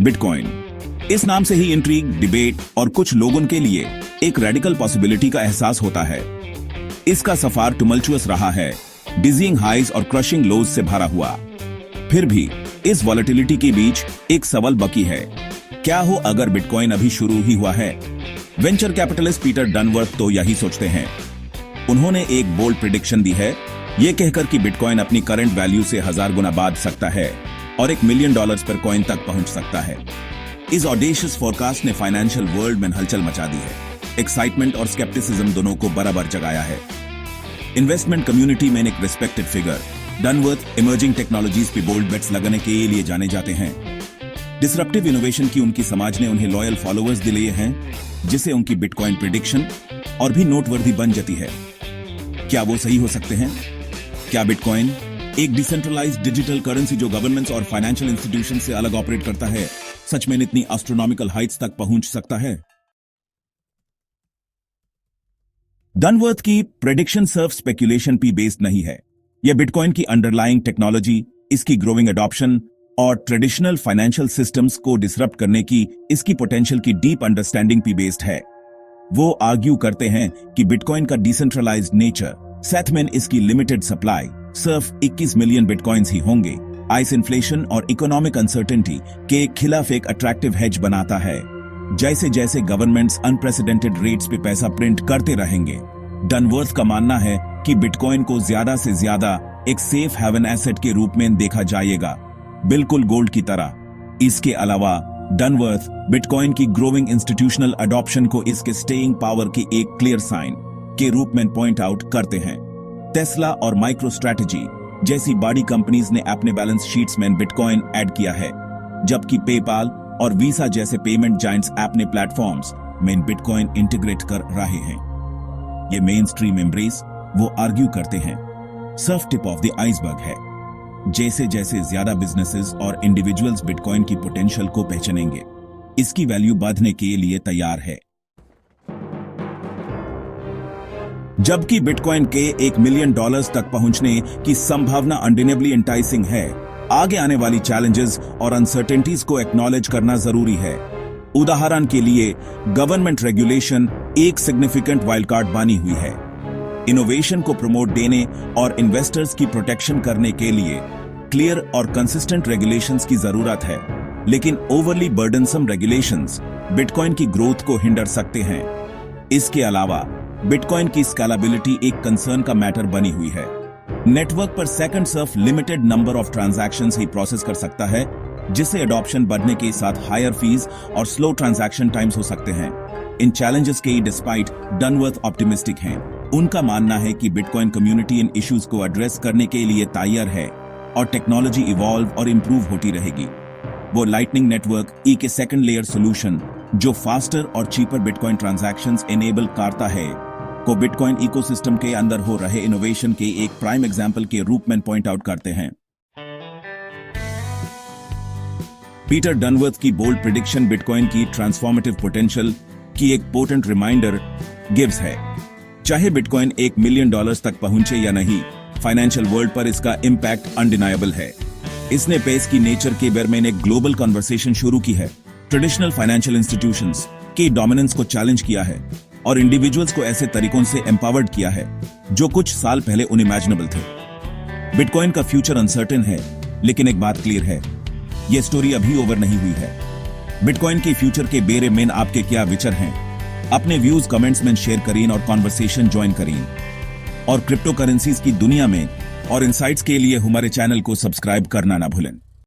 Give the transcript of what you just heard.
Bitcoin. इस नाम से ही इंट्रीग, डिबेट और कुछ लोगों के लिए एक रेडिकल पॉसिबिलिटी का एहसास होता है। इसका सफर टुमल्चुअस रहा है, डिजीइंग हाइज और क्रशिंग लोज से भरा हुआ। फिर भी इस वॉलेटिलिटी के बीच एक सवाल बाकी है, क्या हो अगर बिटकॉइन अभी शुरू ही हुआ है? वेंचर कैपिटलिस्ट पीटर डनवर्थ तो यही सोचते हैं। उन्होंने एक बोल्ड प्रिडिक्शन दी है, ये कहकर कि बिटकॉइन अपनी करंट वैल्यू से 1000 गुना बढ़ सकता है और $1 मिलियन पर कॉइन तक पहुंच सकता है। इस ऑडेशियस फोरकास्ट ने फाइनेंशियल वर्ल्ड में हलचल मचा दी है। एक्साइटमेंट और स्केप्टिसिज्म दोनों को बराबर जगाया है। इन्वेस्टमेंट कम्युनिटी में एक रिस्पेक्टेड फिगर डनवर्थ इमर्जिंग टेक्नोलॉजीज पे बोल्ड बेट्स लगाने के लिए जाने जाते हैं। डिसरप्टिव इनोवेशन की उनकी समाज ने उन्हें लॉयल फॉलोअर्स दिए हैं, जिसे उनकी बिटकॉइन प्रिडिक्शन और भी नोटवर्दी बन जाती है। क्या वो सही हो सकते हैं? क्या बिटकॉइन एक डिसेंट्रलाइज्ड डिजिटल करेंसी जो गवर्नमेंट्स और फाइनेंशियल इंस्टीट्यूशन से अलग ऑपरेट करता है, सच में इतनी एस्ट्रोनॉमिकल हाइट्स तक पहुंच सकता है? डनवर्थ की प्रेडिक्शन सिर्फ स्पेकुलेशन पे बेस्ड नहीं है। यह बिटकॉइन की अंडरलाइंग टेक्नोलॉजी, इसकी ग्रोइंग अडॉप्शन और ट्रेडिशनल फाइनेंशियल सिस्टम्स को डिसरप्ट करने की इसकी पोटेंशियल की डीप अंडरस्टैंडिंग पे बेस्ड है। वो आर्ग्यू करते हैं कि बिटकॉइन का डिसेंट्रलाइज्ड नेचर, साथ में इसकी लिमिटेड सप्लाई, सिर्फ 21 मिलियन बिटकॉइंस ही होंगे, आइस इन्फ्लेशन और इकोनॉमिक अनसर्टेनिटी के खिलाफ एक अट्रैक्टिव हेज बनाता है। जैसे जैसे गवर्नमेंट्स अनप्रेसिडेंटेड रेट्स पे पैसा प्रिंट करते रहेंगे, डनवर्थ का मानना है कि बिटकॉइन को ज्यादा से ज्यादा एक सेफ हेवन एसेट के रूप में देखा जाएगा, बिल्कुल गोल्ड की तरह। इसके अलावा डनवर्थ बिटकॉइन की ग्रोइंग इंस्टीट्यूशनल अडॉप्शन को इसके स्टेइंग पावर के एक क्लियर साइन के रूप में पॉइंट आउट करते हैं। टेस्ला और माइक्रो स्ट्रेटजी जैसी बड़ी कंपनीज ने अपने बैलेंस शीट्स में बिटकॉइन ऐड किया है, जबकि पेपाल और वीसा जैसे पेमेंट जायंट्स अपने प्लेटफॉर्म्स में बिटकॉइन इंटीग्रेट कर रहे हैं। ये मेन स्ट्रीम एम्ब्रेस, वो आर्ग्यू करते हैं, सिर्फ टिप ऑफ द आइसबर्ग है। जैसे जैसे ज्यादा बिजनेसेस और इंडिविजुअल्स बिटकॉइन की पोटेंशियल को पहचानेंगे, इसकी वैल्यू बढ़ने के लिए तैयार है। जबकि बिटकॉइन के $1 मिलियन तक पहुंचने की संभावना अनडिनेबली एंटाइसिंग है, आगे आने वाली चैलेंजेस और अनसर्टेनिटीज को एक्नॉलेज करना जरूरी है। उदाहरण के लिए गवर्नमेंट रेगुलेशन एक सिग्निफिकेंट वाइल्ड कार्ड बनी हुई है। इनोवेशन को प्रमोट देने और इन्वेस्टर्स की प्रोटेक्शन करने के लिए क्लियर और कंसिस्टेंट रेगुलेशंस की जरूरत है, लेकिन ओवरली बर्डनसम रेगुलेशंस बिटकॉइन की ग्रोथ को हिंडर सकते हैं। इसके अलावा बिटकॉइन की स्केलेबिलिटी एक कंसर्न का मैटर बनी हुई है। नेटवर्क पर सेकंड सिर्फ limited number of transactions he process कर सकता है, जिससे अडॉप्शन बढ़ने के साथ हायर फीस और स्लो ट्रांजैक्शन टाइम्स हो सकते हैं। इन चैलेंजेस के डिस्पाइट डनवर्थ ऑप्टिमिस्टिक हैं। उनका मानना है कि बिटकॉइन कम्युनिटी इन इश्यूज को एड्रेस करने के लिए तैयार है और टेक्नोलॉजी इवॉल्व और इंप्रूव होती रहेगी। वो लाइटनिंग नेटवर्क ई के सेकंड लेयर सोल्यूशन, जो फास्टर और चीपर बिटकॉइन ट्रांजैक्शंस एनेबल करता है, को बिटकॉइन इकोसिस्टम के अंदर हो रहे इनोवेशन के एक प्राइम एग्जांपल के रूप में पॉइंट आउट करते हैं। पीटर डनवर्थ की बोल्ड प्रिडिक्शन बिटकॉइन की ट्रांसफॉर्मेटिव पोटेंशियल की एक पोटेंट रिमाइंडर गिव्स है। चाहे बिटकॉइन $1 मिलियन तक पहुंचे या नहीं, फाइनेंशियल वर्ल्ड पर इसका इंपैक्ट अनडिनायबल है। इसने पेस की नेचर के बारे में एक ग्लोबल कन्वर्सेशन शुरू की है, ट्रेडिशनल फाइनेंशियल इंस्टीट्यूशंस की डोमिनेंस को चैलेंज किया है और इंडिविजुअल्स को ऐसे तरीकों से एम्पावर्ड किया है जो कुछ साल पहले अनइमेजिनेबल थे। बिटकॉइन का फ्यूचर अनसर्टेन है, लेकिन एक बात क्लियर है, यह स्टोरी अभी ओवर नहीं हुई है। बिटकॉइन के फ्यूचर के बारे में आपके क्या विचार हैं? अपने व्यूज कमेंट्स में शेयर करें और कॉन्वर्सेशन ज्वाइन करें। और क्रिप्टो करेंसीज की दुनिया में और इनसाइट्स के लिए हमारे चैनल को सब्सक्राइब करना ना भूलें।